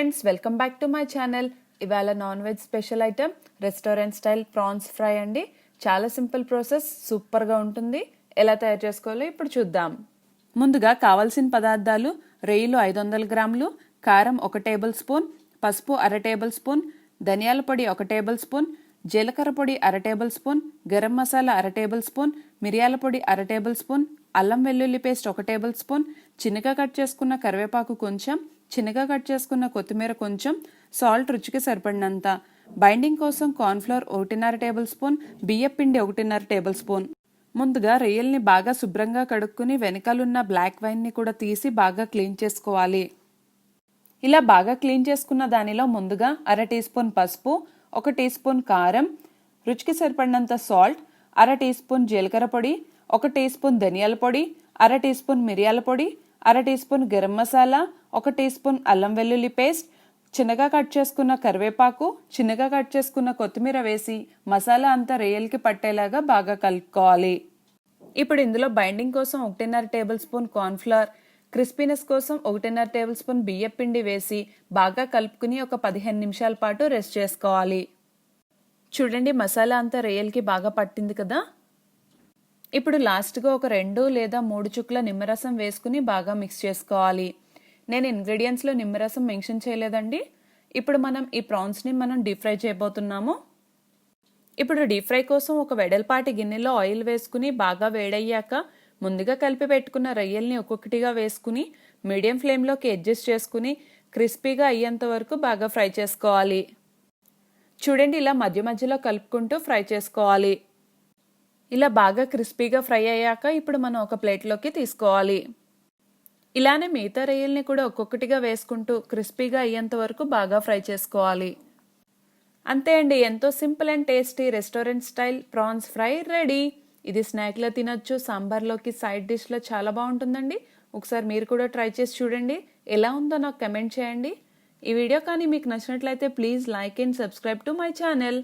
Friends, welcome back to my channel. ఇవాళ non veg special item restaurant style prawns fry అండి. చాలా simple process, సూపర్గా ఉంటుంది. ఎలా తయారు చేసుకోవాలో ఇప్పుడు చూద్దాం. ముందుగా కావాల్సిన పదార్థాలు: రొయ్యలు 500 గ్రాములు, కారం 1 టేబుల్ స్పూన్, పసుపు 1/2 టేబుల్ స్పూన్, ధనియాల పొడి 1 టేబుల్ స్పూన్, జీలకర్ర పొడి 1/2 table spoon, garam masala 1/2 table spoon, మిరియాల పొడి 1/2 టేబుల్ స్పూన్, అల్లం వెల్లుల్లి పేస్ట్ 1 టేబుల్ స్పూన్, చిన్నగా కట్ చేసుకున్న కరివేపాకు కొంచెం, చిన్నగా కట్ చేసుకున్న కొత్తిమీర కొంచెం, సాల్ట్ రుచికి సరిపడినంత. బైండింగ్ కోసం కార్న్ఫ్లోర్ 1.5 టేబుల్ స్పూన్, బియ్యం పిండి 1.5 టేబుల్ స్పూన్. ముందుగా రొయ్యల్ని బాగా శుభ్రంగా కడుక్కుని వెనకాలన్న బ్లాక్ వైన్ని కూడా తీసి బాగా క్లీన్ చేసుకోవాలి. ఇలా బాగా క్లీన్ చేసుకున్న దానిలో ముందుగా 1/2 టీ స్పూన్ పసుపు, 1 టీ స్పూన్ కారం, రుచికి సరిపడినంత సాల్ట్, 1/2 టీ స్పూన్ జీలకర్ర పొడి, 1 టీ స్పూన్ ధనియాల పొడి, 1/2 టీ స్పూన్ మిరియాల పొడి, 1/2 teaspoon garam masala, 1 teaspoon అల్లం వెల్లుల్లి పేస్ట్, చిన్నగా కట్ చేసుకున్న కరివేపాకు, చిన్నగా కట్ చేసుకున్న కొత్తిమీర వేసి మసాలా అంతా రొయ్యలకి పట్టేలాగా బాగా కలుపుకోవాలి. ఇప్పుడు ఇందులో బైండింగ్ కోసం 1.5 టేబుల్ స్పూన్ కార్న్ఫ్లవర్, క్రిస్పీనెస్ కోసం 1.5 టేబుల్ స్పూన్ బియ్యం పిండి వేసి బాగా కలుపుకుని ఒక 15 నిమిషాల పాటు రెస్ట్ చేసుకోవాలి. చూడండి, మసాలా అంతా రొయ్యలకి బాగా పట్టింది కదా. ఇప్పుడు లాస్ట్గా ఒక 2 లేదా 3 చుక్కల నిమ్మరసం వేసుకుని బాగా మిక్స్ చేసుకోవాలి. నేను ఇంగ్రీడియంట్స్లో నిమ్మరసం మెన్షన్ చేయలేదండి. ఇప్పుడు మనం ఈ ప్రాన్స్ని డీప్ ఫ్రై చేయబోతున్నాము. ఇప్పుడు డీప్ ఫ్రై కోసం ఒక వెడల్పాటి గిన్నెలో ఆయిల్ వేసుకుని బాగా వేడయ్యాక ముందుగా కలిపి పెట్టుకున్న రొయ్యల్ని ఒక్కొక్కటిగా వేసుకుని మీడియం ఫ్లేమ్లోకి అడ్జస్ట్ చేసుకుని క్రిస్పీగా అయ్యేంత వరకు బాగా ఫ్రై చేసుకోవాలి. చూడండి, ఇలా మధ్య మధ్యలో కలుపుకుంటూ ఫ్రై చేసుకోవాలి. ఇలా బాగా క్రిస్పీగా ఫ్రై అయ్యాక ఇప్పుడు మనం ఒక ప్లేట్లోకి తీసుకోవాలి. ఇలానే మిగతా రొయ్యల్ని కూడా ఒక్కొక్కటిగా వేసుకుంటూ క్రిస్పీగా అయ్యేంత వరకు బాగా ఫ్రై చేసుకోవాలి. అంతే అండి, ఎంతో simple and tasty restaurant style prawns fry ready. ఇది స్నాక్లో తినొచ్చు, సాంబార్లోకి సైడ్ డిష్లో చాలా బాగుంటుందండి. ఒకసారి మీరు కూడా ట్రై చేసి చూడండి. ఎలా ఉందో నాకు కమెంట్ చేయండి. ఈ వీడియో కానీ మీకు నచ్చినట్లయితే please like and subscribe to my channel.